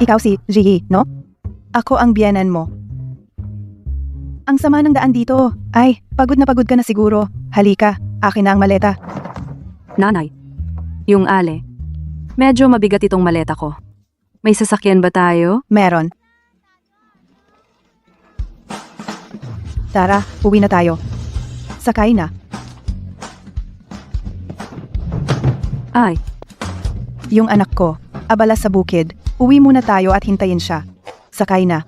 Ikaw si Gigi, no? Ako ang biyenan mo. Ang sama ng daan dito. Ay, pagod ka na siguro. Halika, akin na ang maleta. Nanay, yung Ale. Medyo mabigat itong maleta ko. May sasakyan ba tayo? Meron. Tara, uwi na tayo. Sakay na. Ay, Yung anak ko, abala sa bukid. Uwi muna tayo at hintayin siya. Sakay na.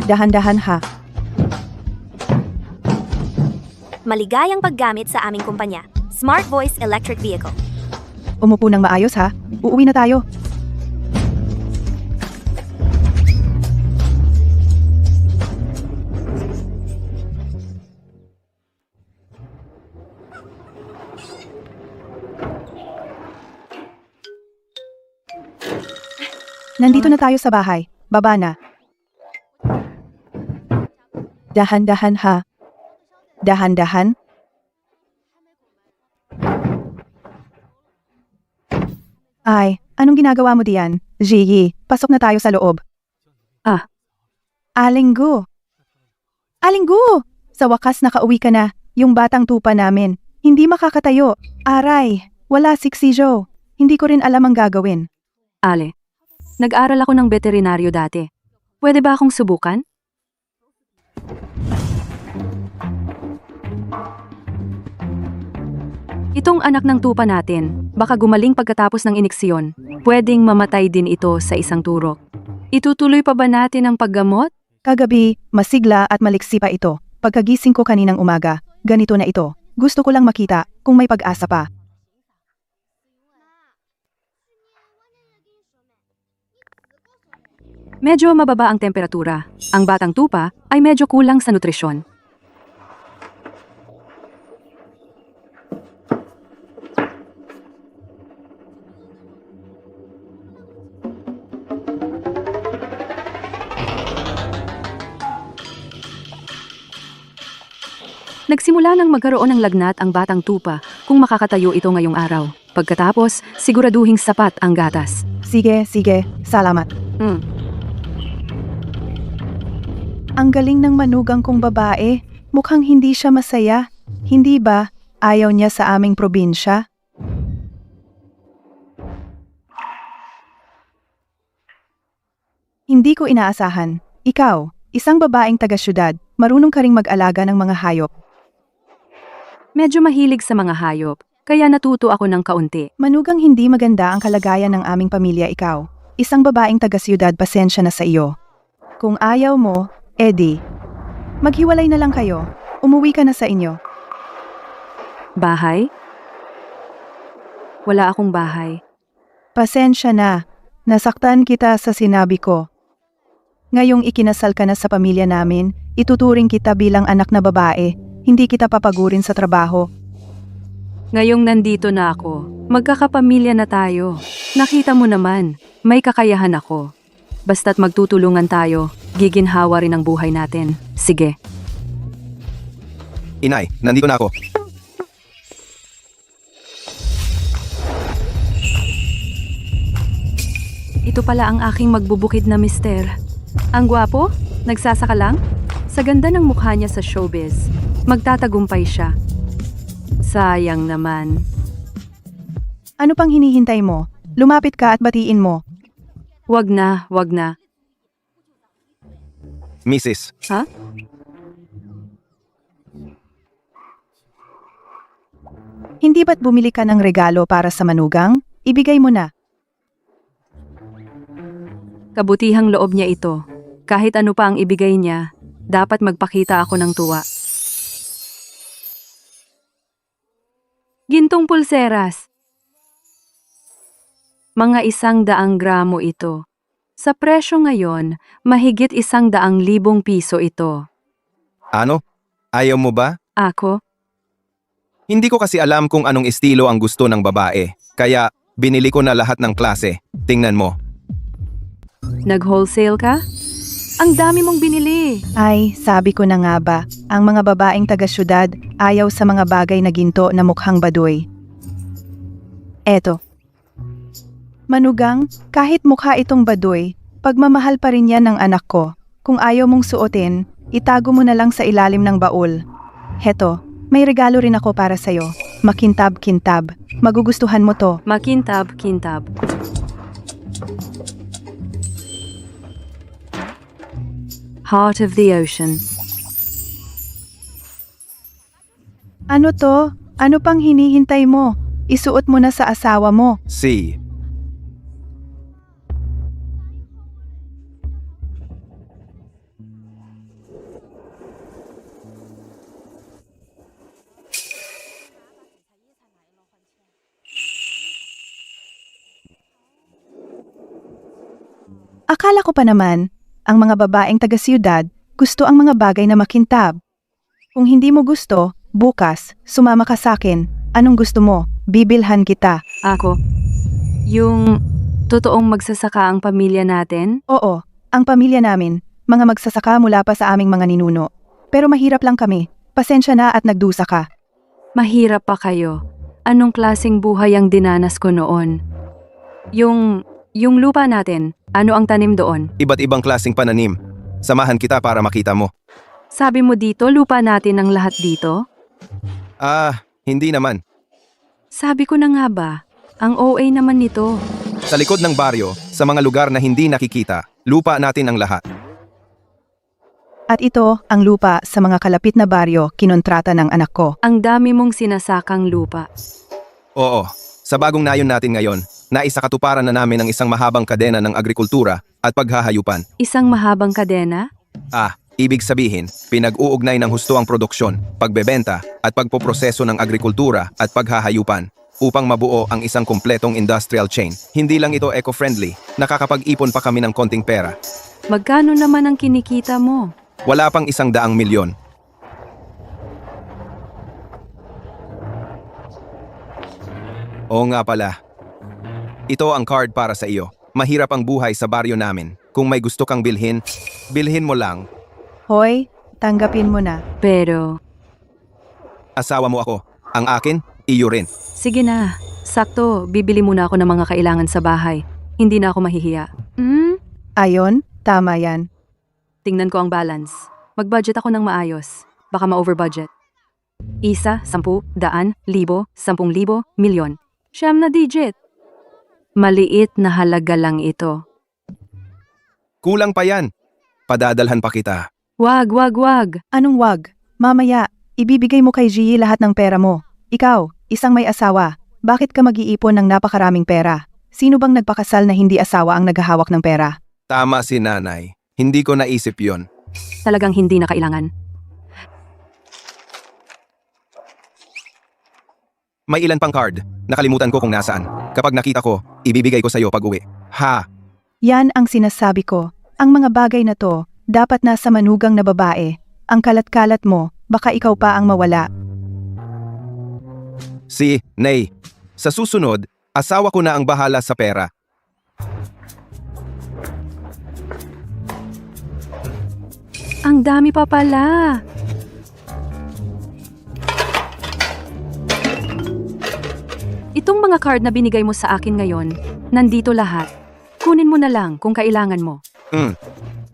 Dahan-dahan ha. Maligayang paggamit sa aming kumpanya. Smart Voice Electric Vehicle. Umupo ng maayos ha. Uuwi na tayo. Nandito na tayo sa bahay. Baba na. Dahan-dahan ha. Dahan-dahan. Ay, anong ginagawa mo diyan? Gigi, pasok na tayo sa loob. Ah. Alinggo. Alinggo! Sa wakas nakauwi ka na. Yung batang tupa namin. Hindi makakatayo. Aray, wala siksijo. Hindi ko rin alam ang gagawin. Ale. Nag-aral ako ng veterinaryo dati. Pwede ba akong subukan? Itong anak ng tupa natin, baka gumaling pagkatapos ng iniksyon. Pwedeng mamatay din ito sa isang turok. Itutuloy pa ba natin ang paggamot? Kagabi, masigla at maliksi pa ito. Pagkagising ko kaninang umaga, ganito na ito. Gusto ko lang makita kung may pag-asa pa. Medyo mababa ang temperatura. Ang batang tupa ay medyo kulang sa nutrisyon. Nagsimula nang magkaroon ng lagnat ang batang tupa kung makakatayo ito ngayong araw. Pagkatapos, siguraduhing sapat ang gatas. Sige, salamat. Hmm. Ang galing ng manugang kong babae. Mukhang hindi siya masaya. Hindi ba? Ayaw niya sa aming probinsya? Hindi ko inaasahan. Ikaw, isang babaeng taga-syudad, marunong ka ring mag-alaga ng mga hayop. Medyo mahilig sa mga hayop, kaya natuto ako ng kaunti. Manugang hindi maganda ang kalagayan ng aming pamilya ikaw. Isang babaeng taga-syudad, pasensya na sa iyo. Kung ayaw mo, Eddie, maghiwalay na lang kayo. Umuwi ka na sa inyo. Bahay? Wala akong bahay. Pasensya na. Nasaktan kita sa sinabi ko. Ngayong ikinasal ka na sa pamilya namin, ituturing kita bilang anak na babae. Hindi kita papagurin sa trabaho. Ngayong nandito na ako, magkakapamilya na tayo. Nakita mo naman, may kakayahan ako. Basta't magtutulungan tayo, giginhawa rin ang buhay natin. Sige. Inay, nandito na ako. Ito pala ang aking magbubukid na mister. Ang gwapo? Nagsasaka lang? Sa ganda ng mukha niya sa showbiz, magtatagumpay siya. Sayang naman. Ano pang hinihintay mo? Lumapit ka at batiin mo. Wag na, wag na. Mrs. Ha? Hindi ba't bumili ka ng regalo para sa manugang? Ibigay mo na. Kabutihang loob niya ito. Kahit ano pa ang ibigay niya, dapat magpakita ako ng tuwa. Gintong pulseras. Mga 100 gramo ito. Sa presyo ngayon, mahigit 100,000 piso ito. Ano? Ayaw mo ba? Ako? Hindi ko kasi alam kung anong estilo ang gusto ng babae. Kaya, binili ko na lahat ng klase. Tingnan mo. Nag-wholesale ka? Ang dami mong binili. Ay, sabi ko na nga ba, ang mga babaeng taga-syudad ayaw sa mga bagay na ginto na mukhang baduy. Eto. Manugang, kahit mukha itong baduy, pagmamahal pa rin yan ng anak ko. Kung ayaw mong suotin, itago mo na lang sa ilalim ng baul. Heto, may regalo rin ako para sa'yo. Makintab-kintab. Magugustuhan mo to. Makintab, kintab. Heart of the Ocean. Ano to? Ano pang hinihintay mo? Isuot mo na sa asawa mo. Si. Akala ko pa naman, ang mga babaeng taga-siyudad gusto ang mga bagay na makintab. Kung hindi mo gusto, bukas, sumama ka sa'kin. Anong gusto mo? Bibilhan kita. Ako. Yung totoong magsasaka ang pamilya natin? Oo, ang pamilya namin, mga magsasaka mula pa sa aming mga ninuno. Pero mahirap lang kami. Pasensya na at nagdusa ka. Mahirap pa kayo. Anong klaseng buhay ang dinanas ko noon? Yung lupa natin, ano ang tanim doon? Iba't ibang klaseng pananim. Samahan kita para makita mo. Sabi mo dito, lupa natin ang lahat dito? Hindi naman. Sabi ko na nga ba, ang OA naman nito. Sa likod ng baryo, sa mga lugar na hindi nakikita, lupa natin ang lahat. At ito, ang lupa sa mga kalapit na baryo kinontrata ng anak ko. Ang dami mong sinasakang lupa. Oo, sa bagong nayon natin ngayon, naisakatuparan na namin ang isang mahabang kadena ng agrikultura at paghahayupan. Isang mahabang kadena? Ibig sabihin, pinag-uugnay ng husto ang produksyon, pagbebenta at pagpoproseso ng agrikultura at paghahayupan upang mabuo ang isang kumpletong industrial chain. Hindi lang ito eco-friendly, nakakapag-ipon pa kami ng konting pera. Magkano naman ang kinikita mo? Wala pang 100 milyon. Oo nga pala. Ito ang card para sa iyo. Mahirap ang buhay sa baryo namin. Kung may gusto kang bilhin, bilhin mo lang. Hoy, tanggapin mo na. Pero, Asawa mo ako. Ang akin, iyo rin. sige na. Sakto, bibili muna ako ng mga kailangan sa bahay. Hindi na ako mahihiya. Ayon, tama yan. Tingnan ko ang balance. Mag-budget ako ng maayos. Baka ma-over-budget. 1, 10, 100, 1,000, 10,000, milyon. Siyam na digit. Maliit na halaga lang ito. Kulang pa yan. Padadalhan pa kita. Wag, wag, wag. Anong wag? Mamaya, ibibigay mo kay Gigi lahat ng pera mo. Ikaw, isang may asawa, bakit ka mag-iipon ng napakaraming pera? Sino bang nagpakasal na hindi asawa ang naghahawak ng pera? Tama si nanay. Hindi ko naisip yon. Talagang hindi na kailangan. May ilan pang card. Nakalimutan ko kung nasaan. Kapag nakita ko, ibibigay ko sa'yo pag uwi. Ha! Yan ang sinasabi ko. Ang mga bagay na to, dapat nasa manugang na babae. Ang kalat-kalat mo, baka ikaw pa ang mawala. Si, Nay. Sa susunod, asawa ko na ang bahala sa pera. Ang dami pa pala. Itong mga card na binigay mo sa akin ngayon, nandito lahat. Kunin mo na lang kung kailangan mo.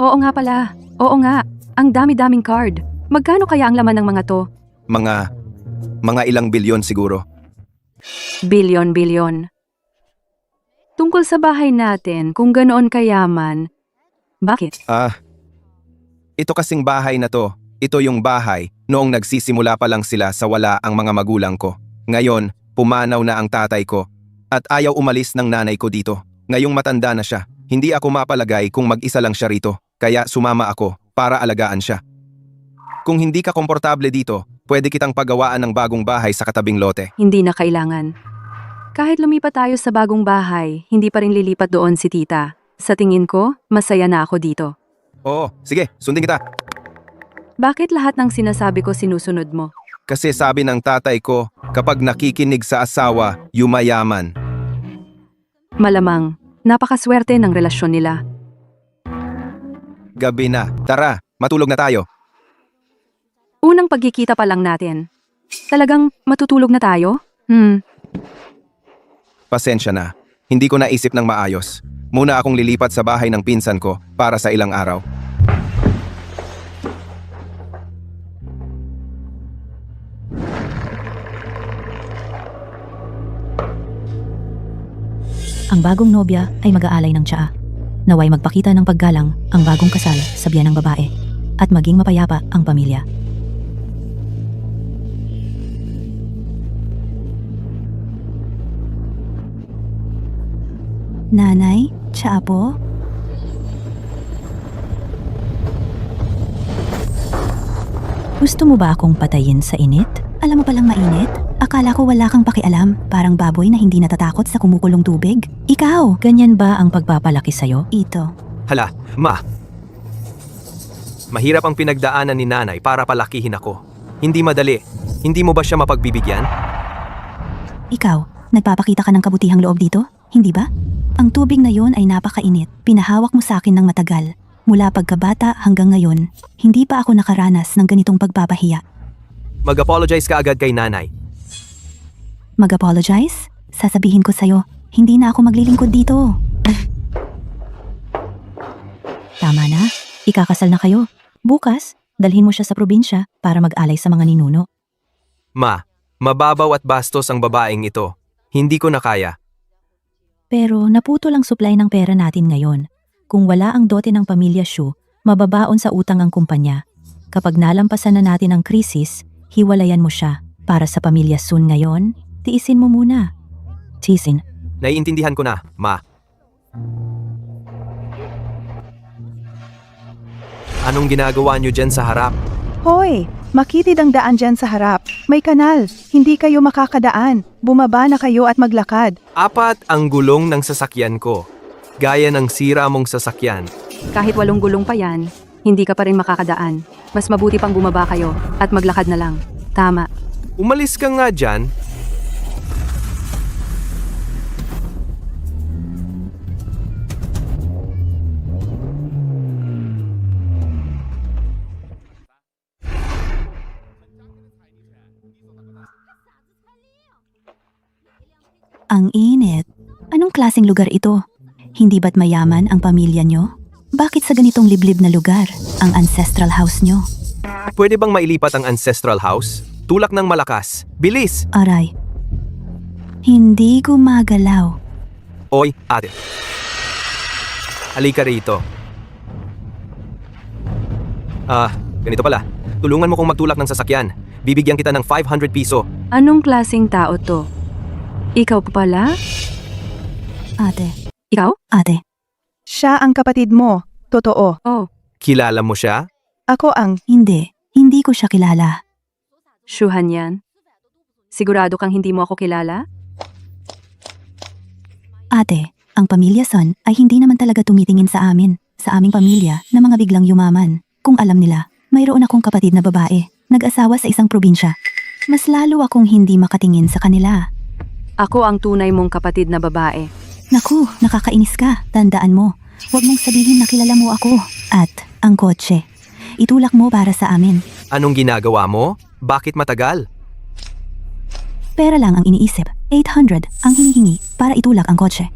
Oo nga pala. Oo nga. Ang dami-daming card. Magkano kaya ang laman ng mga to? Mga ilang bilyon siguro. Bilyon-bilyon. Tungkol sa bahay natin, kung ganoon kayaman, bakit? Ito kasing bahay na to. Ito yung bahay noong nagsisimula pa lang sila sa wala ang mga magulang ko. Ngayon, pumanaw na ang tatay ko at ayaw umalis ng nanay ko dito. Ngayong matanda na siya, hindi ako mapalagay kung mag-isa lang siya rito, kaya sumama ako para alagaan siya. Kung hindi ka komportable dito, pwede kitang pagawaan ng bagong bahay sa katabing lote. Hindi na kailangan. Kahit lumipat tayo sa bagong bahay, hindi pa rin lilipat doon si tita. Sa tingin ko, masaya na ako dito. Oo, sige, sundin kita. Bakit lahat ng sinasabi ko sinusunod mo? Kasi sabi ng tatay ko, kapag nakikinig sa asawa, yumayaman. Malamang, napakaswerte ng relasyon nila. Gabi na. Tara, matulog na tayo. Unang pagkikita pa lang natin. Talagang matutulog na tayo? Pasensya na. Hindi ko naisip ng maayos. Muna akong lilipat sa bahay ng pinsan ko para sa ilang araw. Ang bagong nobya ay mag-aalay ng tsaa. Naway magpakita ng paggalang ang bagong kasal sa biyanang babae at maging mapayapa ang pamilya. Nanay, tsaa po? Gusto mo ba akong patayin sa init? Alam mo palang mainit? Akala ko wala kang pakialam, parang baboy na hindi natatakot sa kumukulong tubig. Ikaw, ganyan ba ang pagpapalaki sa'yo? Ito. Hala, ma. Mahirap ang pinagdaanan ni nanay para palakihin ako. Hindi madali. Hindi mo ba siya mapagbibigyan? Ikaw, nagpapakita ka ng kabutihang loob dito? Hindi ba? Ang tubig na yon ay napakainit. Pinahawak mo sa akin ng matagal. Mula pagkabata hanggang ngayon, hindi pa ako nakaranas ng ganitong pagpapahiya. Mag-apologize ka agad kay nanay. Mag-apologize? Sasabihin ko sa'yo, hindi na ako maglilingkod dito. Tama na, ikakasal na kayo. Bukas, dalhin mo siya sa probinsya para mag-alay sa mga ninuno. Ma, mababaw at bastos ang babaeng ito. Hindi ko na kaya. Pero naputol ang supply ng pera natin ngayon. Kung wala ang dote ng pamilya Shu, mababaon sa utang ang kumpanya. Kapag nalampasan na natin ang krisis, hiwalayan mo siya. Para sa pamilya Sun ngayon, tiisin mo muna. Tiisin. Naiintindihan ko na, ma. Anong ginagawa niyo dyan sa harap? Hoy, makitid ang daan dyan sa harap. May kanal. Hindi kayo makakadaan. Bumaba na kayo at maglakad. 4 ang gulong ng sasakyan ko. Gaya ng sira mong sasakyan. Kahit 8 gulong pa yan, hindi ka pa rin makakadaan. Mas mabuti pang bumaba kayo at maglakad na lang. Tama. Umalis ka nga dyan. Ang init. Anong klaseng lugar ito? Hindi ba't mayaman ang pamilya nyo? Bakit sa ganitong liblib na lugar, ang ancestral house nyo? Pwede bang mailipat ang ancestral house? Tulak ng malakas. Bilis! Aray. Hindi gumagalaw. Oy, ate. Halika rito. Ganito pala. Tulungan mo kong magtulak ng sasakyan. Bibigyan kita ng 500 piso. Anong klaseng tao to? Ikaw pa pala? Ate. Ikaw? Ate. Siya ang kapatid mo. Totoo. Oh, Kilala mo siya? Ako ang... Hindi. Hindi ko siya kilala. Shuhan yan. Sigurado kang hindi mo ako kilala? Ate, ang pamilya Sun ay hindi naman talaga tumitingin sa amin, sa aming pamilya na mga biglang yumaman. Kung alam nila, mayroon akong kapatid na babae, nag-asawa sa isang probinsya. Mas lalo akong hindi makatingin sa kanila. Ako ang tunay mong kapatid na babae. Naku, nakakainis ka. Tandaan mo, huwag mong sabihin na kilala mo ako. At ang kotse. Itulak mo para sa amin. Anong ginagawa mo? Bakit matagal? Pera lang ang iniisip. 800 ang hinihingi para itulak ang kotse.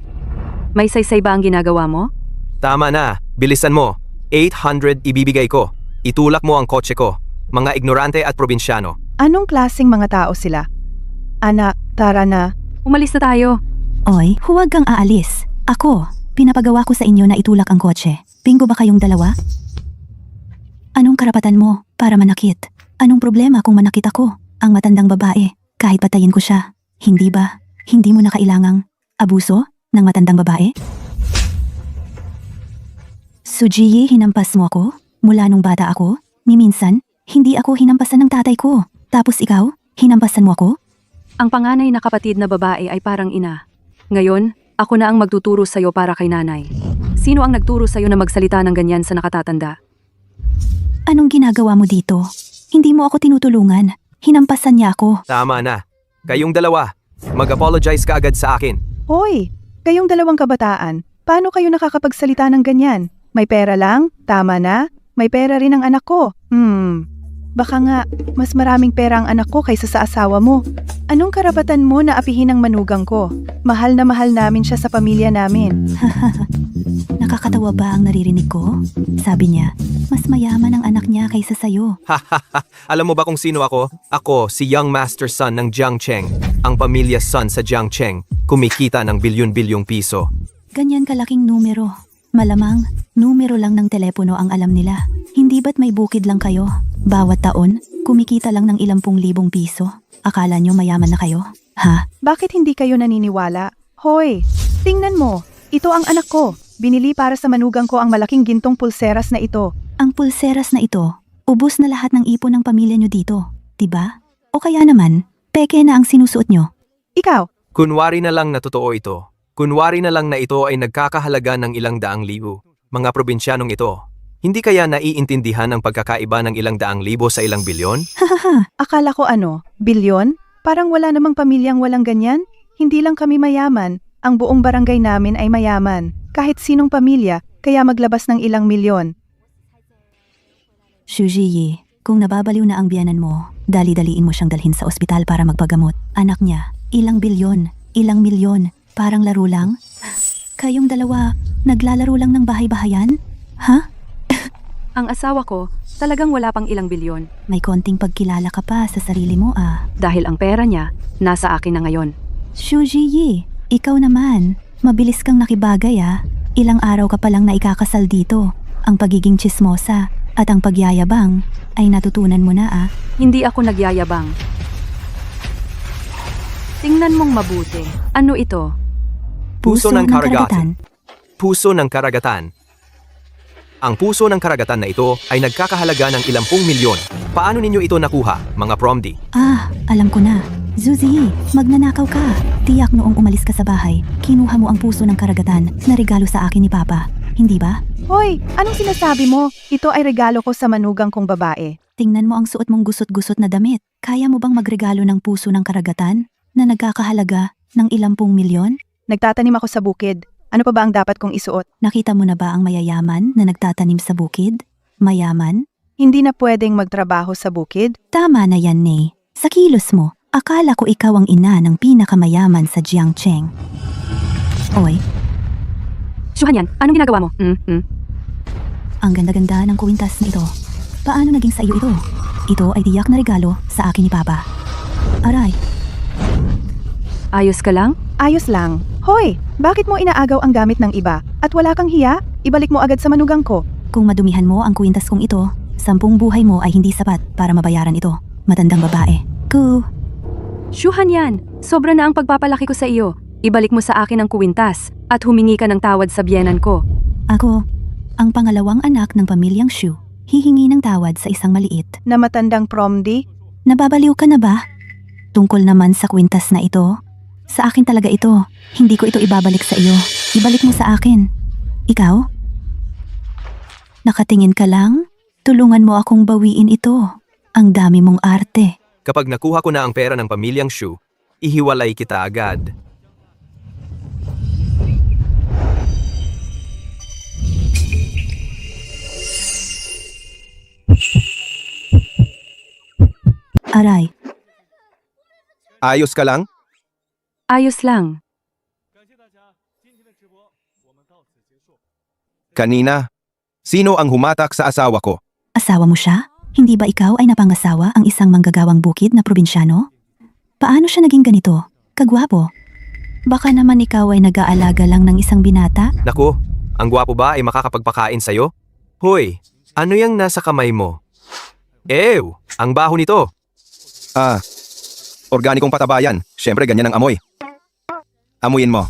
May saysay ba ang ginagawa mo? Tama na. Bilisan mo. 800 ibibigay ko. Itulak mo ang kotse ko. Mga ignorante at probinsyano. Anong klaseng mga tao sila? Anak, tara na. Umalis na tayo. Oy, huwag kang aalis. Ako, pinapagawa ko sa inyo na itulak ang kotse. Bingo ba kayong dalawa? Anong karapatan mo para manakit? Anong problema kung manakit ako, ang matandang babae, kahit patayin ko siya? Hindi ba? Hindi mo na kailangang abuso ng matandang babae? Sujiyi, hinampas mo ako? Mula nung bata ako? Ni minsan, hindi ako hinampasan ng tatay ko. Tapos ikaw, hinampasan mo ako? Ang panganay na kapatid na babae ay parang ina. Ngayon, ako na ang magtuturo sa'yo para kay nanay. Sino ang nagturo sa'yo na magsalita ng ganyan sa nakatatanda? Anong ginagawa mo dito? Hindi mo ako tinutulungan. Hinampasan niya ako. Tama na. Kayong dalawa. Mag-apologize ka agad sa akin. Hoy, kayong dalawang kabataan. Paano kayo nakakapagsalita ng ganyan? May pera lang? Tama na. May pera rin ang anak ko. Baka nga, mas maraming pera ang anak ko kaysa sa asawa mo. Anong karapatan mo na apihin ang manugang ko? Mahal na mahal namin siya sa pamilya namin. Nakakatawa ba ang naririnig ko? Sabi niya, mas mayaman ang anak niya kaysa sayo. Alam mo ba kung sino ako? Ako, si young master son ng Jiang Cheng. Ang pamilya son sa Jiang Cheng, kumikita ng bilyon-bilyong piso. Ganyan kalaking numero. Malamang, numero lang ng telepono ang alam nila. Hindi ba't may bukid lang kayo? Bawat taon, kumikita lang ng ilang pung libong piso. Akala nyo mayaman na kayo? Ha? Bakit hindi kayo naniniwala? Hoy, tingnan mo. Ito ang anak ko. Binili para sa manugang ko ang malaking gintong pulseras na ito. Ang pulseras na ito, ubos na lahat ng ipon ng pamilya nyo dito. Diba? O kaya naman, peke na ang sinusuot nyo. Ikaw, Kunwari na lang na totoo ito. Kunwari na lang na ito ay nagkakahalaga ng ilang daang libo. Mga probinsyanong ito, hindi kaya naiintindihan ang pagkakaiba ng ilang daang libo sa ilang bilyon? Hahaha, akala ko ano? Bilyon? Parang wala namang pamilyang walang ganyan? Hindi lang kami mayaman. Ang buong barangay namin ay mayaman. Kahit sinong pamilya, kaya maglabas ng ilang milyon. Shujiyi, kung nababaliw na ang biyanan mo, dali-daliin mo siyang dalhin sa ospital para magpagamot. Anak niya, ilang bilyon, ilang milyon, parang laro lang? Kayong dalawa, naglalaro lang ng bahay-bahayan? Ha? Ang asawa ko, talagang wala pang ilang bilyon. May konting pagkilala ka pa sa sarili mo ah. Dahil ang pera niya, nasa akin na ngayon. Shujiyi, ikaw naman, mabilis kang nakibagay ah. Ilang araw ka palang naikakasal dito. Ang pagiging tsismosa at ang pagyayabang ay natutunan mo na ah. Hindi ako nagyayabang. Tingnan mong mabuti. Ano ito? Puso ng karagatan. Puso ng karagatan. Ang puso ng karagatan na ito ay nagkakahalaga ng ilang pung milyon. Paano ninyo ito nakuha, mga promdi? Ah, alam ko na. Zuzi, magnanakaw ka. Tiyak noong umalis ka sa bahay, kinuha mo ang puso ng karagatan na regalo sa akin ni Papa. Hindi ba? Hoy, anong sinasabi mo? Ito ay regalo ko sa manugang kong babae. Tingnan mo ang suot mong gusot-gusot na damit. Kaya mo bang magregalo ng puso ng karagatan na nagkakahalaga ng ilang pung milyon? Nagtatanim ako sa bukid. Ano pa ba ang dapat kong isuot? Nakita mo na ba ang mayayaman na nagtatanim sa bukid? Mayaman? Hindi na pwedeng magtrabaho sa bukid? Tama na yan, Nay. Sa kilos mo, akala ko ikaw ang ina ng pinakamayaman sa Jiangcheng. Oy, Shuhanyan, anong ginagawa mo? ang ganda-ganda ng kuwintas na ito. Paano naging sa iyo ito? Ito ay tiyak na regalo sa akin ni Papa. Aray, Ayos ka lang? Ayos lang. Hoy, bakit mo inaagaw ang gamit ng iba? At wala kang hiya? Ibalik mo agad sa manugang ko. kung madumihan mo ang kuwintas kong ito, 10 buhay mo ay hindi sapat para mabayaran ito. Matandang babae. Shuhanyan, sobra na ang pagpapalaki ko sa iyo. Ibalik mo sa akin ang kuwintas at humingi ka ng tawad sa biyenan ko. Ako, ang pangalawang anak ng pamilyang Shu, hihingi ng tawad sa isang maliit. Na matandang promdi? Nababaliw ka na ba? Tungkol naman sa kwintas na ito, sa akin talaga ito. Hindi ko ito ibabalik sa iyo. Ibalik mo sa akin. Ikaw? Nakatingin ka lang? Tulungan mo akong bawiin ito. Ang dami mong arte. Kapag nakuha ko na ang pera ng pamilyang Shu, ihiwalay kita agad. Aray, Ayos ka lang? Ayos lang. Kanina, sino ang humatak sa asawa ko? asawa mo siya? Hindi ba ikaw ay napangasawa ang isang manggagawang bukid na probinsyano? Paano siya naging ganito? Kagwapo. Baka naman ikaw ay nag-aalaga lang ng isang binata? Naku, ang gwapo ba ay makakapagpakain sa'yo? Hoy, ano yang nasa kamay mo? Ew, ang baho nito. Ah, organikong patabayan. Siyempre ganyan ang amoy. Amuyin mo.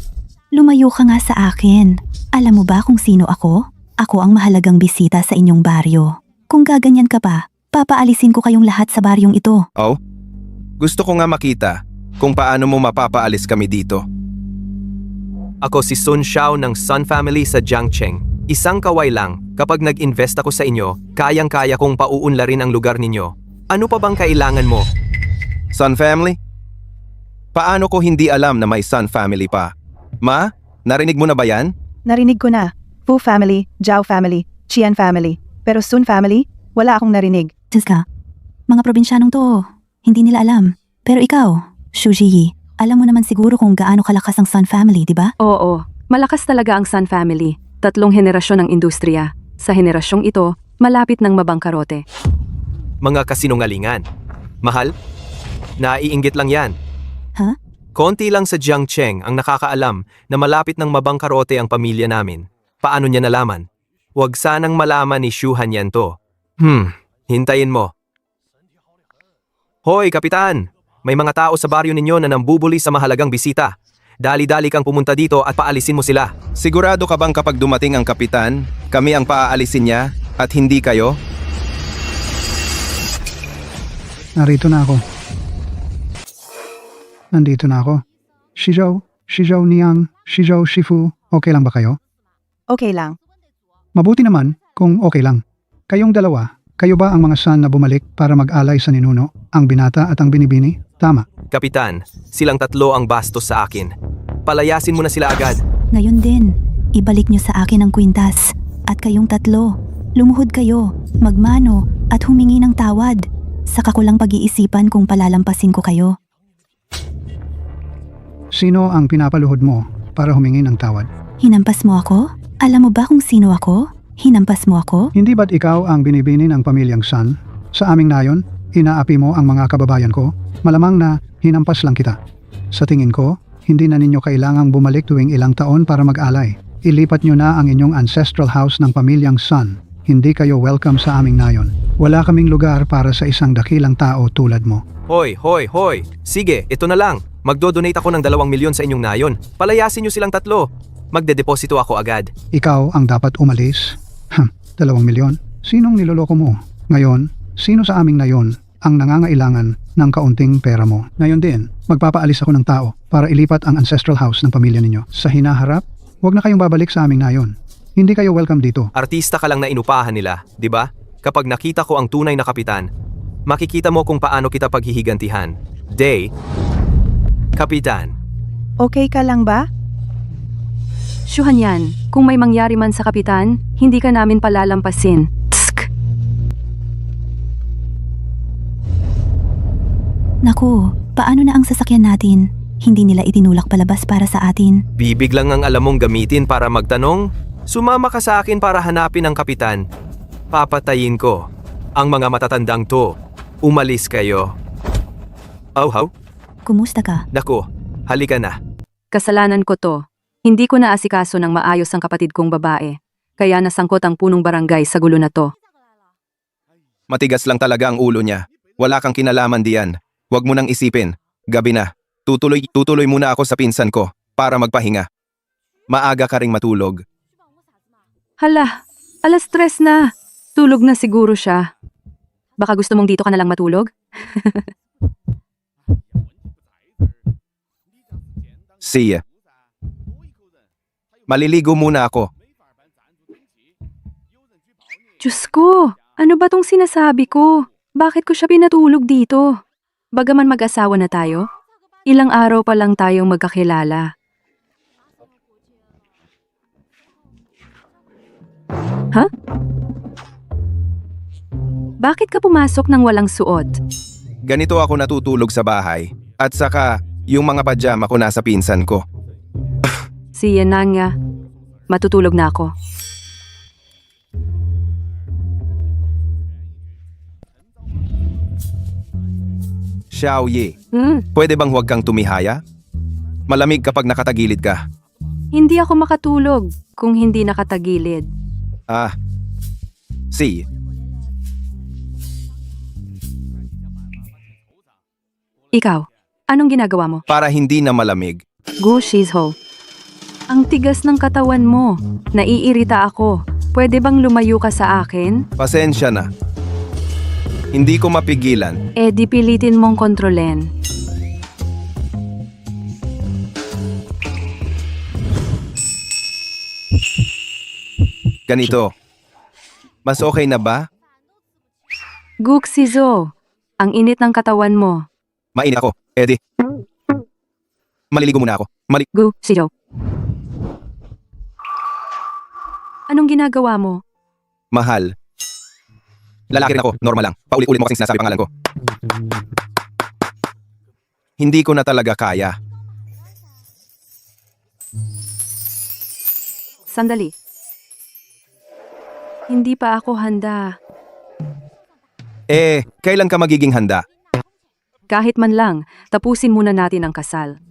Lumayo ka nga sa akin. Alam mo ba kung sino ako? Ako ang mahalagang bisita sa inyong baryo. Kung gaganyan ka pa, papaalisin ko kayong lahat sa baryong ito. Oh? Gusto ko nga makita kung paano mo mapapaalis kami dito. Ako si Sun Xiao ng Sun Family sa Jiangcheng. Isang kaway lang, kapag nag-invest ako sa inyo, kayang-kaya kong pauunlarin ang lugar ninyo. Ano pa bang kailangan mo? Sun family? Paano ko hindi alam na may Sun family pa? Ma, narinig mo na ba yan? Narinig ko na. Fu family, Zhao family, Qian family. Pero Sun family, wala akong narinig. Sus ka. Mga probinsyanong to, hindi nila alam. Pero ikaw, Shuji, alam mo naman siguro kung gaano kalakas ang Sun family, di ba? Oo, malakas talaga ang Sun family. 3 henerasyon ng industriya. Sa henerasyong ito, malapit ng mabangkarote. Mga kasinungalingan. Mahal? Naiinggit lang yan. Ha? Konti lang sa Jiangcheng ang nakakaalam na malapit ng mabangkarote ang pamilya namin. Paano niya nalaman? Huwag sanang malaman ni Shu Hanyan to. Hintayin mo. Hoy, Kapitan! May mga tao sa baryo ninyo na nambubuli sa mahalagang bisita. Dali-dali kang pumunta dito at paalisin mo sila. Sigurado ka bang kapag dumating ang kapitan, kami ang paaalisin niya at hindi kayo? Narito na ako. Nandito na ako. Shizhou Niang, Shizhou Shifu, okay lang ba kayo? Okay lang. Mabuti naman kung okay lang. Kayong dalawa, kayo ba ang mga Sun na bumalik para mag-alay sa ninuno, ang binata at ang binibini? Tama. Kapitan, silang 3 ang bastos sa akin. Palayasin mo na sila agad. Ngayon din, ibalik niyo sa akin ang kwintas. At kayong 3, lumuhod kayo, magmano at humingi ng tawad. Saka ko lang pag-iisipan kung palalampasin ko kayo. Sino ang pinapaluhod mo para humingi ng tawad? Hinampas mo ako? Alam mo ba kung sino ako? Hinampas mo ako? Hindi ba't ikaw ang binibini ng pamilyang Sun? Sa aming nayon, inaapi mo ang mga kababayan ko? Malamang na hinampas lang kita. Sa tingin ko, hindi na ninyo kailangang bumalik tuwing ilang taon para mag-alay. Ilipat nyo na ang inyong ancestral house ng pamilyang Sun. Hindi kayo welcome sa aming nayon. Wala kaming lugar para sa isang dakilang tao tulad mo. Hoy! Sige, ito na lang. Magdo-donate ako ng 2 milyon sa inyong nayon. Palayasin nyo silang 3. Magdedeposito ako agad. Ikaw ang dapat umalis? 2 milyon? Sinong niloloko mo? Ngayon, sino sa aming nayon ang nangangailangan ng kaunting pera mo? Ngayon din, magpapaalis ako ng tao para ilipat ang ancestral house ng pamilya ninyo. Sa hinaharap, huwag na kayong babalik sa aming nayon. Hindi kayo welcome dito. Artista ka lang na inupahan nila, di ba? Kapag nakita ko ang tunay na kapitan, makikita mo kung paano kita paghihigantihan. Day, Kapitan. Okay ka lang ba? Shuhanyan, kung may mangyari man sa kapitan, hindi ka namin palalampasin. Tsk! Naku, paano na ang sasakyan natin? Hindi nila itinulak palabas para sa atin. Bibig lang ang alam mong gamitin para magtanong? Sumama ka sa akin para hanapin ang kapitan. Papatayin ko. Ang mga matatandang to. Umalis kayo. How? Kumusta ka? Naku, halika na. Kasalanan ko to. Hindi ko naasikaso ng maayos ang kapatid kong babae. Kaya nasangkot ang punong barangay sa gulo na to. Matigas lang talaga ang ulo niya. Wala kang kinalaman diyan. Huwag mo nang isipin. Gabi na. Tutuloy muna ako sa pinsan ko para magpahinga. Maaga ka ring matulog. Hala, 3:00 na. Tulog na siguro siya. Baka gusto mong dito ka na lang matulog? See ya. Maliligo muna ako. Diyos ko, ano ba tong sinasabi ko? Bakit ko siya pinatulog dito? Bagaman mag-asawa na tayo, ilang araw pa lang tayong magkakilala. Ha? Bakit ka pumasok ng walang suot? Ganito ako natutulog sa bahay. At saka, yung mga pajama ko nasa pinsan ko. Si Yananya, matutulog na ako. Xiao Yi, pwede bang huwag kang tumihaya? Malamig kapag nakatagilid ka. Hindi ako makatulog kung hindi nakatagilid. See. Ikaw, anong ginagawa mo? Para hindi na malamig. Gu Shizho. Ang tigas ng katawan mo. Naiirita ako. Pwede bang lumayo ka sa akin? Pasensya na. Hindi ko mapigilan. Eh di pilitin mong kontrolen. Ganito. Mas okay na ba? Guk Shizo. Ang init ng katawan mo. Mainit ako. Eddie. Maliligo muna ako. Gu Shizo. Anong ginagawa mo? Mahal. Lalaki rin ako, normal lang. Paulit-ulit mo kasing sinasabi pangalan ko. Hindi ko na talaga kaya. Sandali. Hindi pa ako handa. Kailan ka magiging handa? Kahit man lang, tapusin muna natin ang kasal.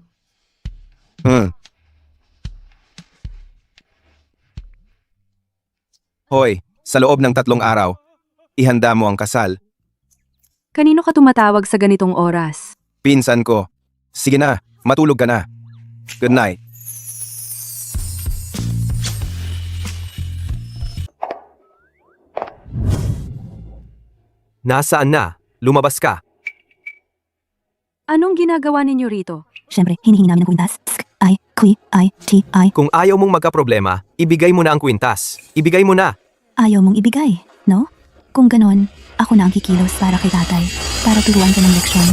Hoy, sa loob ng 3 araw, ihanda mo ang kasal. Kanino ka tumatawag sa ganitong oras? Pinsan ko. Sige na, matulog ka na. Good night. Nasaan na? Lumabas ka. Anong ginagawa ninyo rito? Siyempre, hinihingi namin ng kwintas. I. Kung ayaw mong magka-problema, ibigay mo na ang kwintas. Ibigay mo na. Ayaw mong ibigay, no? Kung ganon, ako na ang kikilos para kay tatay. Para turuan ka ng leksyon.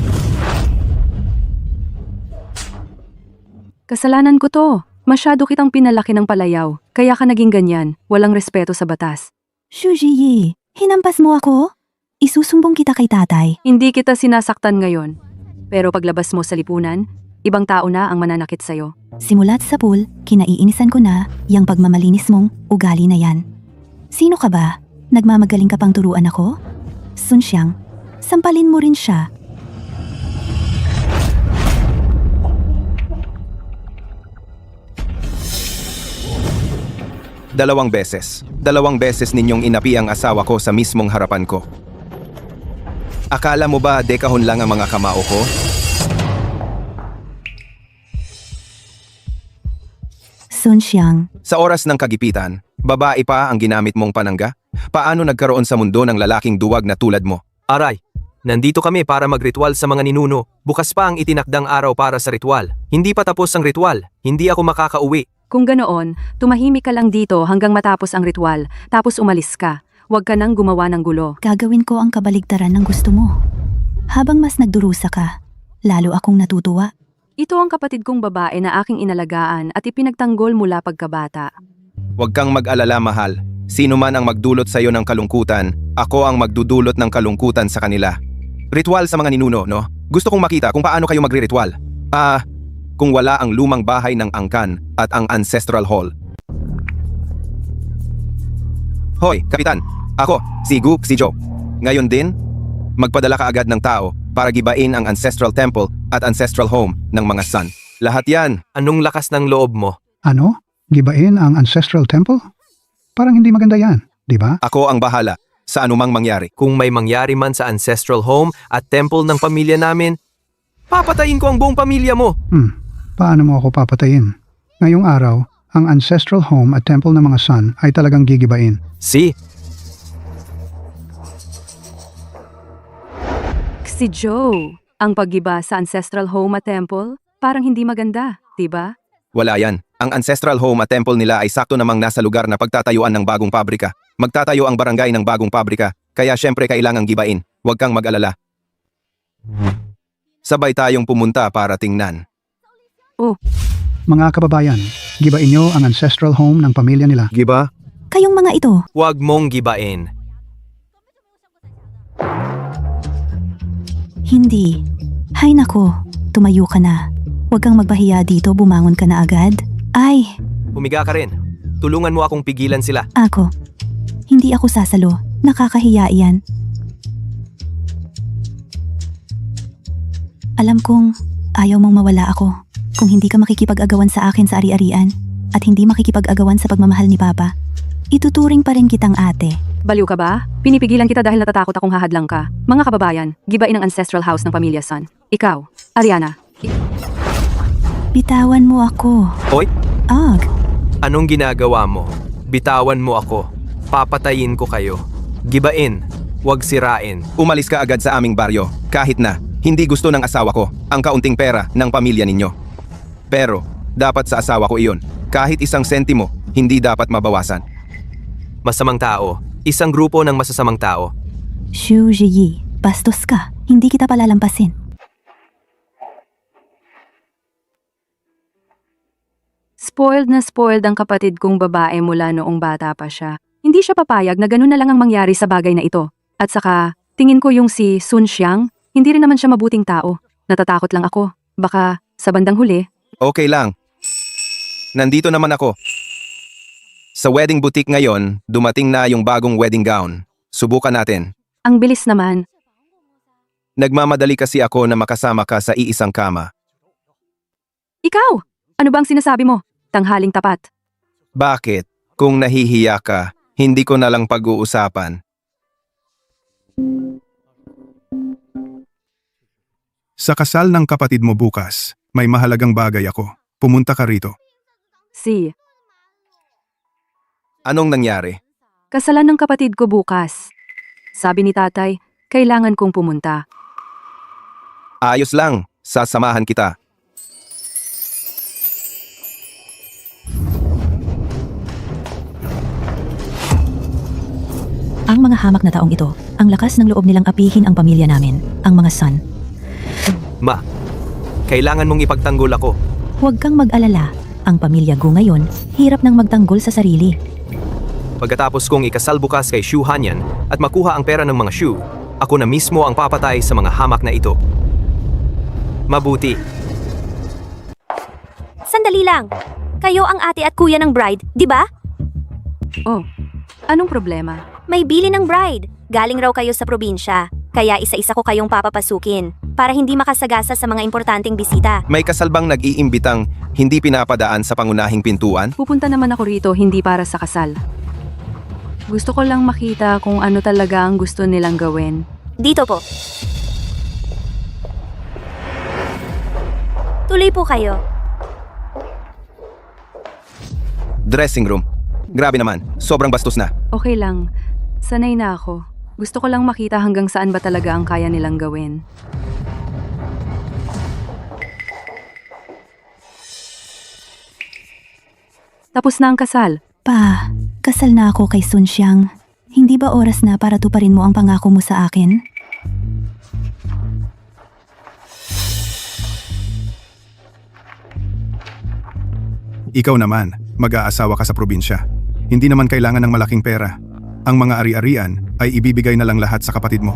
Kasalanan ko to. Masyado kitang pinalaki ng palayaw. Kaya ka naging ganyan. Walang respeto sa batas. Shuji, hinampas mo ako? Isusumbong kita kay tatay. Hindi kita sinasaktan ngayon. Pero paglabas mo sa lipunan, ibang tao na ang mananakit sa'yo. Simulat sa pool, kinaiinisan ko na yang pagmamalinis mong ugali na yan. Sino ka ba? Nagmamagaling ka pang turuan ako? Sunsyang, sampalin mo rin siya. Dalawang beses ninyong inapi ang asawa ko sa mismong harapan ko. Akala mo ba dekahon lang ang mga kamao ko? Sunsyang, Sa oras ng kagipitan, babae pa ang ginamit mong panangga? Paano nagkaroon sa mundo ng lalaking duwag na tulad mo? Aray, nandito kami para magritual sa mga ninuno. Bukas pa ang itinakdang araw para sa ritual. Hindi pa tapos ang ritual. Hindi ako makakauwi. Kung ganoon, tumahimik ka lang dito hanggang matapos ang ritual, tapos umalis ka. Huwag ka nang gumawa ng gulo. gagawin ko ang kabaligtaran ng gusto mo. Habang mas nagdurusa ka, lalo akong natutuwa. Ito ang kapatid kong babae na aking inalagaan at ipinagtanggol mula pagkabata. Huwag kang mag-alala, mahal. Sino man ang magdulot sa iyo ng kalungkutan, ako ang magdudulot ng kalungkutan sa kanila. Ritual sa mga ninuno, no? Gusto kong makita kung paano kayo magre-ritual. Kung wala ang lumang bahay ng angkan at ang ancestral hall. Hoy, Kapitan! Ako, si Goop, si Joe. Ngayon din, magpadala ka agad ng tao para gibain ang ancestral temple at ancestral home ng mga Sun. Lahat yan. Anong lakas ng loob mo? Ano? Gibain ang ancestral temple? Parang hindi maganda yan, di ba? Ako ang bahala sa anumang mangyari. Kung may mangyari man sa ancestral home at temple ng pamilya namin, papatayin ko ang buong pamilya mo. Paano mo ako papatayin? Ngayong araw, ang ancestral home at temple ng mga Sun ay talagang gigibain. Si Joe, ang paggiba sa ancestral home at temple, parang hindi maganda, diba? Wala yan. Ang ancestral home at temple nila ay sakto namang nasa lugar na pagtatayuan ng bagong pabrika. Magtatayo ang barangay ng bagong pabrika, kaya syempre kailangang gibain. Huwag kang mag-alala. Sabay tayong pumunta para tingnan. Mga kababayan, gibain nyo ang ancestral home ng pamilya nila. Giba? Kayong mga ito, Huwag mong gibain. hindi. Hay nako, tumayo ka na. Huwag kang magpahiya dito, bumangon ka na agad. Ay, Humiga ka rin. Tulungan mo akong pigilan sila. ako. Hindi ako sasalo. Nakakahiya iyan. Alam kong ayaw mong mawala ako. Kung hindi ka makikipag-agawan sa akin sa ari-arian at hindi makikipag-agawan sa pagmamahal ni Papa, ituturing pa rin kitang ate. Baliw ka ba? Pinipigilan kita dahil natatakot akong hahadlang ka. Mga kababayan, gibain ang ancestral house ng pamilya Sun. Ikaw, Ariana. Bitawan mo ako. Hoy, Ag, anong ginagawa mo? Bitawan mo ako. Papatayin ko kayo. Gibain. Huwag sirain. Umalis ka agad sa aming baryo, kahit na hindi gusto ng asawa ko ang kaunting pera ng pamilya ninyo. Pero, dapat sa asawa ko iyon. Kahit isang sentimo, hindi dapat mabawasan. Masamang tao. Isang grupo ng masasamang tao. Xu Ziyi, bastos ka. Hindi kita palalampasin. Spoiled na spoiled ang kapatid kong babae mula noong bata pa siya. Hindi siya papayag na ganun na lang ang mangyari sa bagay na ito. At saka, tingin ko yung si Sun Xiang, hindi rin naman siya mabuting tao. Natatakot lang ako. Baka, sa bandang huli, Okay lang. Nandito naman ako. Sa wedding boutique ngayon, dumating na yung bagong wedding gown. Subukan natin. ang bilis naman. Nagmamadali kasi ako na makasama ka sa iisang kama. Ikaw! Ano bang sinasabi mo? Tanghaling tapat. Bakit? Kung nahihiya ka, hindi ko na lang pag-uusapan. Sa kasal ng kapatid mo bukas, may mahalagang bagay ako. Pumunta ka rito. Si, Anong nangyari? kasalan ng kapatid ko bukas. Sabi ni tatay, kailangan kong pumunta. Ayos lang, sasamahan kita. Ang mga hamak na taong ito, ang lakas ng loob nilang apihin ang pamilya namin, ang mga son. Ma, kailangan mong ipagtanggol ako. Huwag kang mag-alala. Ang pamilya Gu ngayon, hirap nang magtanggol sa sarili. Pagkatapos kong ikasal bukas kay Shu Hanyan at makuha ang pera ng mga Shu, ako na mismo ang papatay sa mga hamak na ito. Mabuti. Sandali lang. Kayo ang ate at kuya ng bride, di ba? Oh, anong problema? May bili ng bride. Galing raw kayo sa probinsya. Kaya isa-isa ko kayong papapasukin para hindi makasagasa sa mga importanteng bisita. May kasalbang nag-iimbitang hindi pinapadaan sa pangunahing pintuan? Pupunta naman ako rito hindi para sa kasal. Gusto ko lang makita kung ano talaga ang gusto nilang gawin. Dito po. Tuloy po kayo. Dressing room. Grabe naman, sobrang bastos na. Okay lang, sanay na ako. Gusto ko lang makita hanggang saan ba talaga ang kaya nilang gawin. Tapos na ang kasal. Pa, kasal na ako kay Sun Xiang. Hindi ba oras na para tuparin mo ang pangako mo sa akin? Ikaw naman, mag-aasawa ka sa probinsya. Hindi naman kailangan ng malaking pera. Ang mga ari-arian ay ibibigay na lang lahat sa kapatid mo.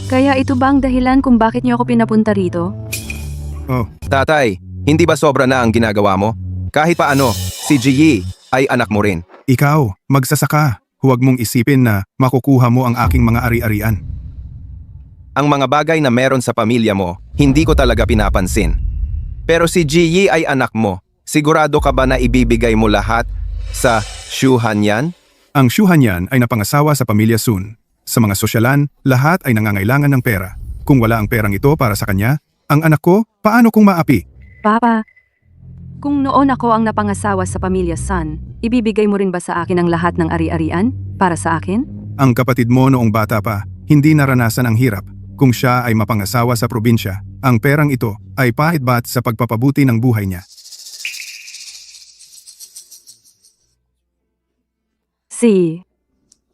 Kaya ito ba ang dahilan kung bakit niyo ako pinapunta rito? Oh, Tatay, hindi ba sobra na ang ginagawa mo? Kahit paano, si Ji ay anak mo rin. ikaw, magsasaka. Huwag mong isipin na makukuha mo ang aking mga ari-arian. Ang mga bagay na meron sa pamilya mo, hindi ko talaga pinapansin. Pero si Ji ay anak mo. Sigurado ka ba na ibibigay mo lahat sa Shu Hanyan? Ang Shu Hanyan ay napangasawa sa pamilya Sun. Sa mga sosyalan, lahat ay nangangailangan ng pera. Kung wala ang perang ito para sa kanya, ang anak ko, paano kung maapi? Papa, kung noon ako ang napangasawa sa pamilya Sun, ibibigay mo rin ba sa akin ang lahat ng ari-arian para sa akin? Ang kapatid mo noong bata pa, hindi naranasan ang hirap. Kung siya ay mapangasawa sa probinsya, ang perang ito ay pahitbat sa pagpapabuti ng buhay niya. Si,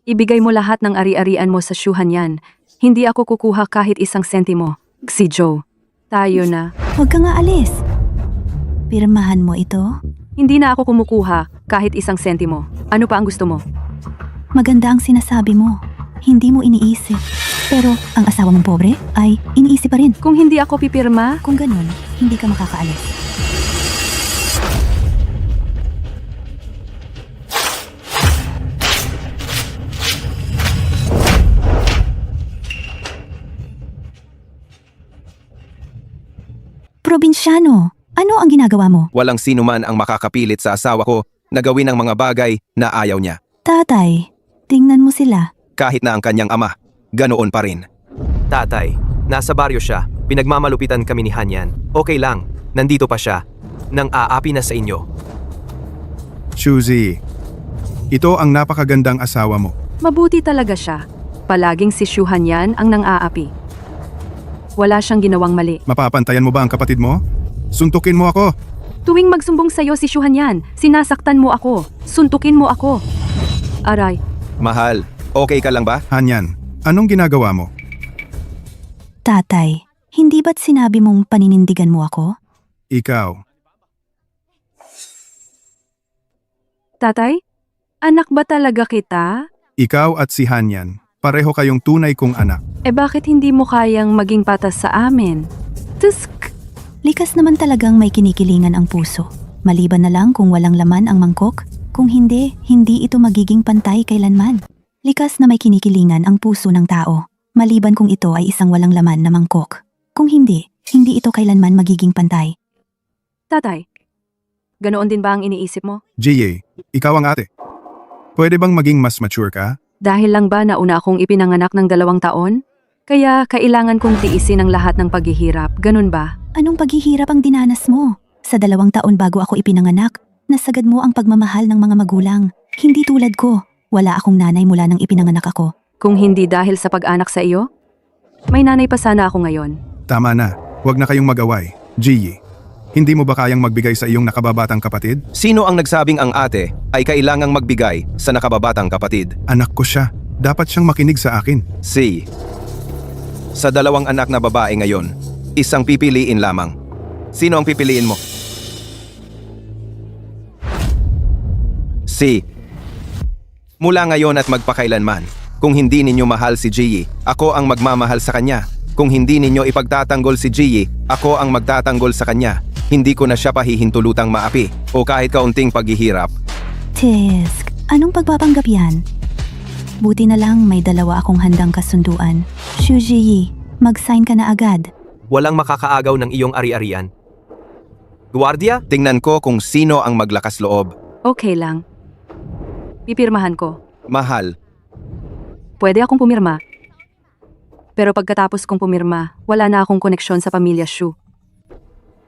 ibigay mo lahat ng ari-arian mo sa Shu Hanyan. Hindi ako kukuha kahit isang sentimo. Si Joe, tayo na. Huwag kang aalis. Pirmahan mo ito? Hindi na ako kumukuha kahit isang sentimo. Ano pa ang gusto mo? Maganda ang sinasabi mo. Hindi mo iniisip. Pero ang asawa mong pobre ay iniisip pa rin. Kung hindi ako pipirma, Kung ganun, hindi ka makakaalis. Probinsyano, ano ang ginagawa mo? Walang sino man ang makakapilit sa asawa ko na gawin ang mga bagay na ayaw niya. Tatay, tingnan mo sila. Kahit na ang kanyang ama, ganoon pa rin. Tatay, nasa baryo siya. Pinagmamalupitan kami ni Hanyan. Okay lang, nandito pa siya. Nang aapi na sa inyo. Shuzi, ito ang napakagandang asawa mo. mabuti talaga siya. Palaging si Shu Hanyan ang nang-aapi. Wala siyang ginawang mali. Mapapantayan mo ba ang kapatid mo? Suntukin mo ako. Tuwing magsumbong sa'yo si Shu Hanyan, sinasaktan mo ako. Suntukin mo ako. Aray, Mahal, okay ka lang ba? Hanyan, anong ginagawa mo? Tatay, hindi ba't sinabi mong paninindigan mo ako? Ikaw, tatay? Anak ba talaga kita? ikaw at si Hanyan, Pareho kayong tunay kong anak. Bakit hindi mo kayang maging patas sa amin? Tusk! Likas naman talagang may kinikilingan ang puso. Maliban na lang kung walang laman ang mangkok. Kung hindi, hindi ito magiging pantay kailanman. Likas na may kinikilingan ang puso ng tao. Maliban kung ito ay isang walang laman na mangkok. Kung hindi, hindi ito kailanman magiging pantay. Tatay, ganoon din ba ang iniisip mo? Gia, ikaw ang ate. Pwede bang maging mas mature ka? Dahil lang ba nauna akong ipinanganak ng 2 taon? Kaya kailangan kong tiisin ang lahat ng paghihirap, ganun ba? Anong paghihirap ang dinanas mo? Sa 2 taon bago ako ipinanganak, nasagad mo ang pagmamahal ng mga magulang. Hindi tulad ko. Wala akong nanay mula nang ipinanganak ako. Kung hindi dahil sa pag-anak sa iyo? May nanay pa sana ako ngayon. Tama na, huwag na kayong mag-away. Gia, hindi mo ba kayang magbigay sa iyong nakababatang kapatid? Sino ang nagsabing ang ate ay kailangang magbigay sa nakababatang kapatid? Anak ko siya. Dapat siyang makinig sa akin. C. Sa 2 anak na babae ngayon, isang pipiliin lamang. Sino ang pipiliin mo? C. Mula ngayon at magpakailanman, kung hindi ninyo mahal si Gia, ako ang magmamahal sa kanya. Kung hindi ninyo ipagtatanggol si Gia, ako ang magtatanggol sa kanya. Hindi ko na siya pahihintulutang maapi o kahit kaunting paghihirap. Tisk, anong pagpapanggap yan? Buti na lang may 2 akong handang kasunduan. Shuji, mag-sign ka na agad. Walang makakaagaw ng iyong ari-arian. Guardia? Tingnan ko kung sino ang maglakas loob. Okay lang. Pipirmahan ko. Mahal, Pwede akong pumirma. Pero pagkatapos kong pumirma, wala na akong koneksyon sa pamilya Shu.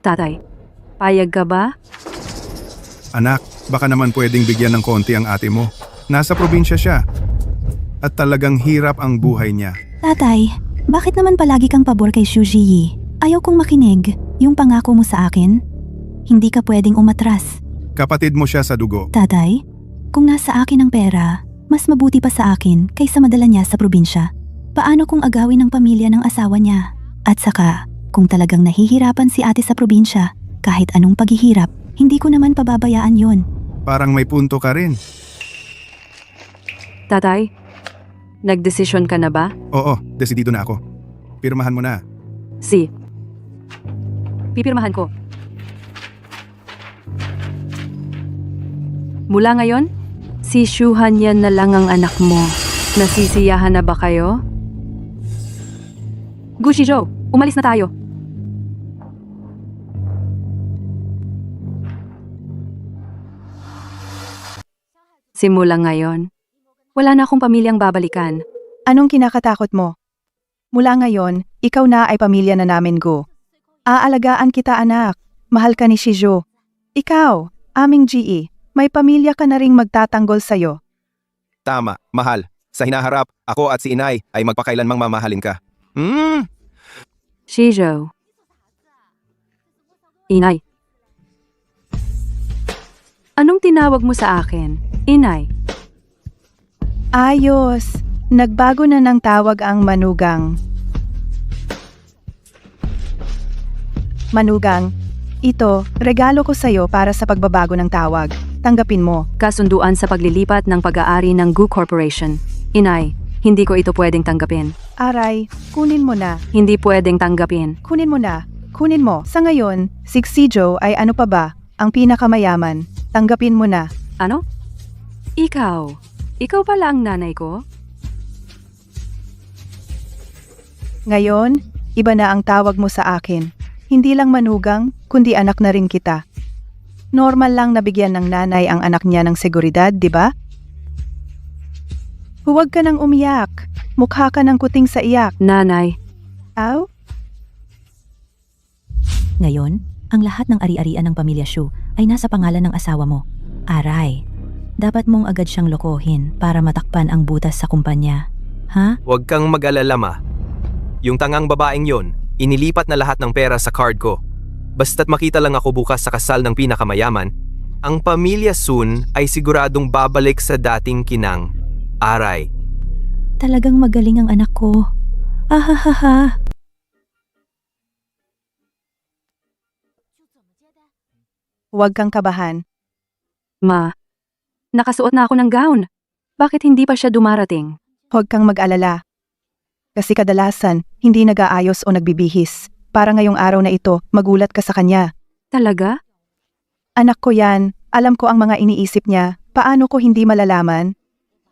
Tatay, payag ka ba? Anak, baka naman pwedeng bigyan ng konti ang ate mo. Nasa probinsya siya. At talagang hirap ang buhay niya. Tatay, bakit naman palagi kang pabor kay Shuji? Ayaw kong makinig. Yung pangako mo sa akin, hindi ka pwedeng umatras. Kapatid mo siya sa dugo. Tatay, kung nasa akin ang pera, mas mabuti pa sa akin kaysa madala niya sa probinsya. Paano kung agawin ang pamilya ng asawa niya? At saka, kung talagang nahihirapan si ate sa probinsya, kahit anong paghihirap, hindi ko naman pababayaan yon. Parang may punto ka rin. Tatay, nagdesisyon ka na ba? Oo, desidido na ako. Pirmahan mo na. Si. Pipirmahan ko. Mula ngayon, si Shuhan yan na lang ang anak mo. Nasisiyahan na ba kayo? Gushijou, umalis na tayo. Simula ngayon, wala na akong pamilyang babalikan. Anong kinakatakot mo? Mula ngayon, ikaw na ay pamilya na namin, Go. Aalagaan kita, anak. Mahal ka ni Shijo. Ikaw, aming GE, may pamilya ka na ring magtatanggol sa'yo. tama, mahal. Sa hinaharap, ako at si inay ay magpakailanmang mamahalin ka. Shizou. Inay. Anong tinawag mo sa akin, Inay? Ayos. Nagbago na ng tawag ang manugang. Manugang, ito, regalo ko sa'yo para sa pagbabago ng tawag. Tanggapin mo. Kasunduan sa paglilipat ng pag-aari ng Gu Corporation. Inay, hindi ko ito pwedeng tanggapin. Aray, kunin mo na. Hindi pwedeng tanggapin. Kunin mo na. Kunin mo. Sa ngayon, si Xijo ay ano pa ba? Ang pinakamayaman. Tanggapin mo na. Ano? Ikaw. Ikaw pala ang nanay ko? Ngayon, iba na ang tawag mo sa akin. Hindi lang manugang, kundi anak na rin kita. Normal lang nabigyan ng nanay ang anak niya ng seguridad, di ba? Huwag ka nang umiyak. Mukha ka ng kuting sa iyak. Nanay. Aw? Ngayon, ang lahat ng ari-arian ng pamilya Shu ay nasa pangalan ng asawa mo. Aray, dapat mong agad siyang lokohin para matakpan ang butas sa kumpanya. Ha? Huwag kang mag-alala, ma. Yung tangang babaeng yon, inilipat na lahat ng pera sa card ko. Basta't makita lang ako bukas sa kasal ng pinakamayaman, ang pamilya Sun ay siguradong babalik sa dating kinang. Aray. Talagang magaling ang anak ko. Ahahaha. Huwag kang kabahan. Ma. Nakasuot na ako ng gown. Bakit hindi pa siya dumarating? Huwag kang mag-alala. Kasi kadalasan, hindi nag-aayos o nagbibihis. Para ngayong araw na ito, magulat ka sa kanya. Talaga? Anak ko yan, alam ko ang mga iniisip niya. Paano ko hindi malalaman?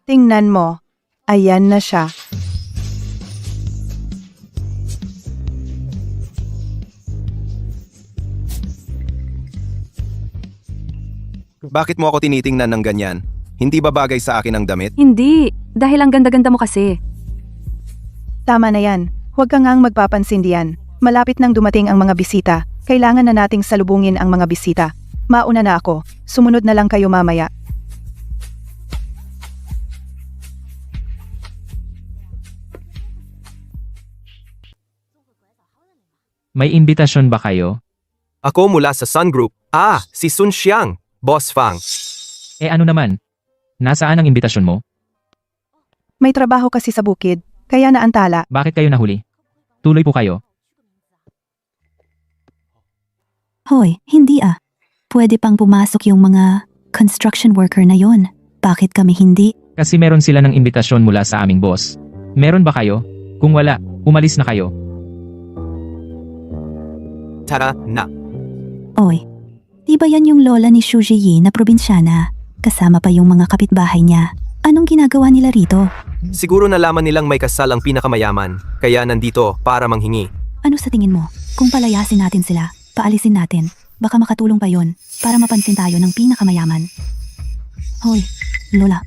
Tingnan mo. Ayan na siya. Bakit mo ako tinitingnan ng ganyan? Hindi ba bagay sa akin ang damit? Hindi. Dahil ang ganda-ganda mo kasi. Tama na yan. Huwag ka ngang magpapansin diyan. Malapit nang dumating ang mga bisita. Kailangan na nating salubungin ang mga bisita. Mauna na ako. Sumunod na lang kayo mamaya. May imbitasyon ba kayo? Ako mula sa Sun Group. Si Sun Xiang, Boss Fang. Ano naman? Nasaan ang imbitasyon mo? May trabaho kasi sa bukid, kaya naantala. Bakit kayo nahuli? Tuloy po kayo. Hoy, hindi ah. Pwede pang pumasok yung mga construction worker na yon. Bakit kami hindi? Kasi meron sila ng imbitasyon mula sa aming boss. Meron ba kayo? Kung wala, umalis na kayo. Tara na. Oy, di ba yan yung lola ni Xu Ziyi na probinsyana? Kasama pa yung mga kapitbahay niya. Anong ginagawa nila rito? Siguro nalaman nilang may kasal ang pinakamayaman, kaya nandito para manghingi. Ano sa tingin mo? Kung palayasin natin sila, paalisin natin, baka makatulong pa yon para mapansin tayo ng pinakamayaman. Hoy, lola.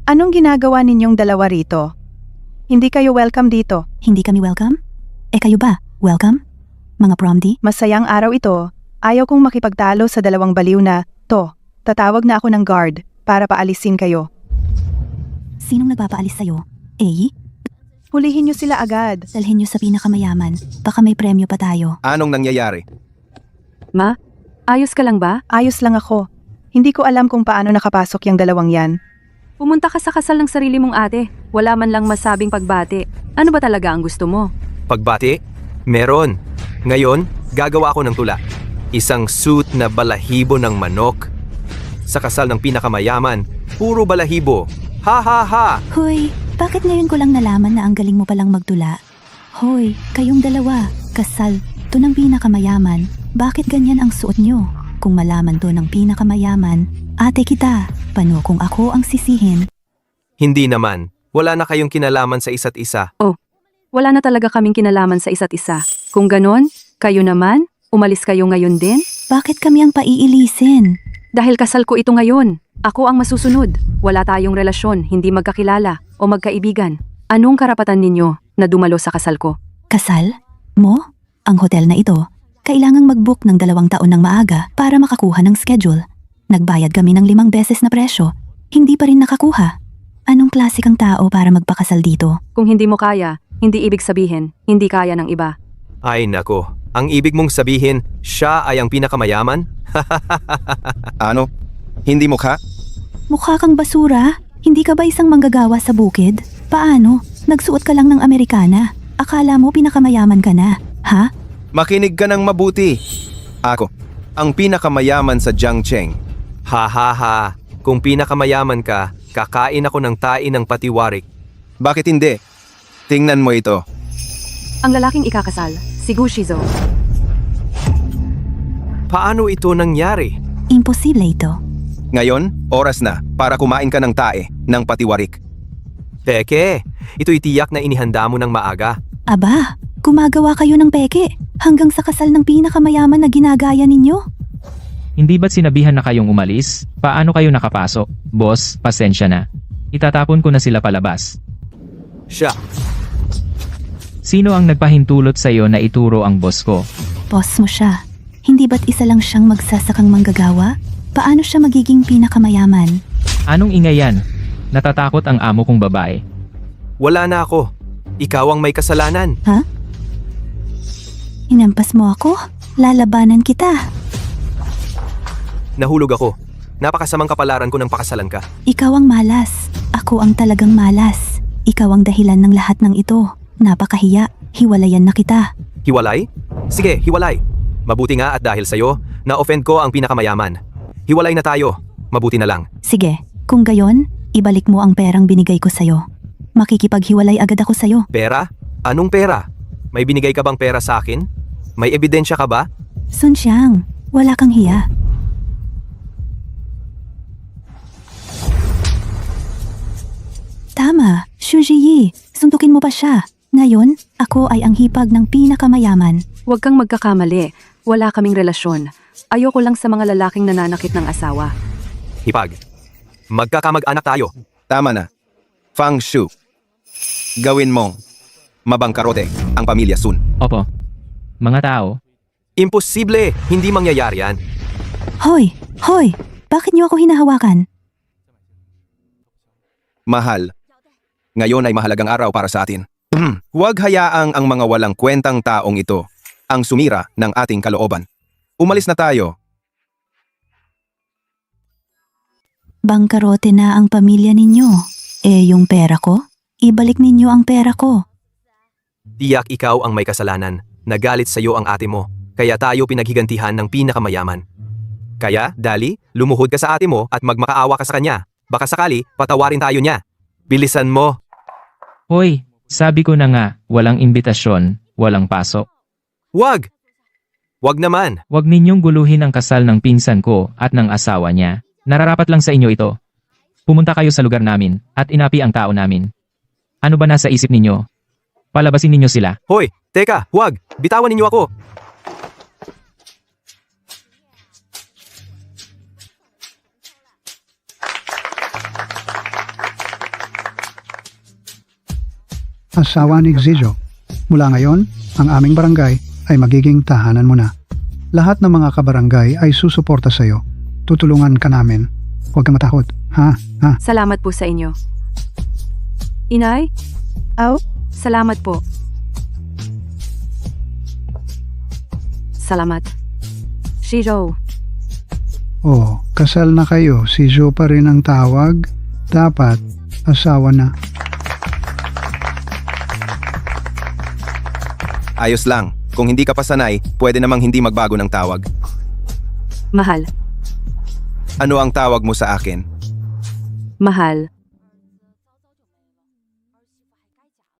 Anong ginagawa ninyong dalawa rito? Hindi kayo welcome dito. Hindi kami welcome? Kayo ba? Welcome? Mga promdi? Masayang araw ito. Ayaw kong makipagtalo sa dalawang baliw na to. Tatawag na ako ng guard para paalisin kayo. Sinong nagpapaalis sa'yo? Hulihin niyo sila agad. Dalhin niyo sa pinakamayaman. Baka may premyo pa tayo. Anong nangyayari? Ma? Ayos ka lang ba? Ayos lang ako. Hindi ko alam kung paano nakapasok yung dalawang yan. Pumunta ka sa kasal ng sarili mong ate. Wala man lang masabing pagbati. Ano ba talaga ang gusto mo? Pagbati? Meron. Ngayon, gagawa ako ng tula. Isang suit na balahibo ng manok. Sa kasal ng pinakamayaman, puro balahibo. Ha ha ha! Hoy, bakit ngayon ko lang nalaman na ang galing mo palang magtula? Hoy, kayong dalawa, kasal, to ng pinakamayaman. Bakit ganyan ang suot nyo? Kung malaman to ng pinakamayaman, ate kita, paano kung ako ang sisihin? Hindi naman. Wala na kayong kinalaman sa isa't isa. Wala na talaga kaming kinalaman sa isa't isa. Kung ganon, kayo naman, umalis kayo ngayon din? Bakit kami ang paiilisin? Dahil kasal ko ito ngayon. Ako ang masusunod. Wala tayong relasyon, hindi magkakilala o magkaibigan. Anong karapatan ninyo na dumalo sa kasal ko? Kasal? Mo? Ang hotel na ito, kailangang mag-book ng 2 taon ng maaga para makakuha ng schedule. Nagbayad kami ng 5 beses na presyo, hindi pa rin nakakuha. Anong klase kang tao para magpakasal dito? Kung hindi mo kaya, hindi ibig sabihin, hindi kaya ng iba. Ay nako, ang ibig mong sabihin, siya ay ang pinakamayaman? Ano? Hindi mukha? Mukha kang basura? Hindi ka ba isang manggagawa sa bukid? Paano? Nagsuot ka lang ng Amerikana. Akala mo pinakamayaman ka na, ha? Makinig ka ng mabuti. Ako, ang pinakamayaman sa Jiangcheng. Ha ha ha, kung pinakamayaman ka, kakain ako ng tain ng patiwarik. Bakit hindi? Tingnan mo ito. Ang lalaking ikakasal, si Gu Shizo. Paano ito nangyari? Imposible ito. Ngayon, oras na para kumain ka ng tae, ng patiwarik. Peke, ito'y tiyak na inihanda mo ng maaga. Aba, gumagawa kayo ng peke hanggang sa kasal ng pinakamayaman na ginagaya ninyo? Hindi ba't sinabihan na kayong umalis? Paano kayo nakapasok? Boss, pasensya na. Itatapon ko na sila palabas. Siya, Sino ang nagpahintulot sa iyo na ituro ang boss ko? Boss mo siya. Hindi ba't isa lang siyang magsasakang manggagawa? Paano siya magiging pinakamayaman? Anong ingay yan? Natatakot ang amo kong babae. wala na ako. Ikaw ang may kasalanan. Ha? Inampas mo ako? Lalabanan kita. Nahulog ako. Napakasamang kapalaran ko ng pakasalan ka. Ikaw ang malas. Ako ang talagang malas. Ikaw ang dahilan ng lahat ng ito. Napakahiya. Hiwalayan na kita. Hiwalay? Sige, hiwalay. Mabuti nga at dahil sa'yo, na-offend ko ang pinakamayaman. Hiwalay na tayo. Mabuti na lang. Sige, kung gayon, ibalik mo ang perang binigay ko sa'yo. Makikipaghiwalay agad ako sa'yo. Pera? Anong pera? May binigay ka bang pera sa akin? May ebidensya ka ba? Sun Xiang, wala kang hiya. Tama, Xu Ziyi, suntukin mo pa siya. Ngayon, ako ay ang hipag ng pinakamayaman. Huwag kang magkakamali. Wala kaming relasyon. Ayoko lang sa mga lalaking nananakit ng asawa. Hipag. Magkakamag-anak tayo. Tama na. Fang Shu. Gawin mong mabangkarote ang pamilya Sun. Opo. Mga tao, Imposible! Hindi mangyayari yan. Hoy, hoy, bakit niyo ako hinahawakan? Mahal. Ngayon ay mahalagang araw para sa atin. Huwag hayaang ang mga walang kwentang taong ito ang sumira ng ating kalooban. Umalis na tayo. Bangkarote na ang pamilya ninyo. Yung pera ko? Ibalik ninyo ang pera ko. Tiyak ikaw ang may kasalanan. Nagalit sa iyo ang ate mo. Kaya tayo pinaghigantihan ng pinakamayaman. Kaya, Dali, lumuhod ka sa ate mo at magmakaawa ka sa kanya. Baka sakali, patawarin tayo niya. Bilisan mo. hoy, sabi ko na nga, walang imbitasyon, walang pasok. Wag! Wag naman. Huwag ninyong guluhin ang kasal ng pinsan ko at ng asawa niya. Nararapat lang sa inyo ito. Pumunta kayo sa lugar namin at inapi ang tao namin. Ano ba nasa isip ninyo? Palabasin ninyo sila. Hoy, teka, wag! Bitawan ninyo ako! Asawa ni Xijo. Mula ngayon, ang aming barangay ay magiging tahanan mo na. Lahat ng mga kabarangay ay susuporta sa iyo. Tutulungan ka namin. Huwag kang matakot. Ha? Salamat po sa inyo. Inay, Aw, salamat po. Salamat. Shiro, Oh, kasal na kayo. Si Jo pa rin ang tawag. Dapat, asawa na. Ayos lang. Kung hindi ka pa sanay, pwede namang hindi magbago ng tawag. mahal. Ano ang tawag mo sa akin? Mahal.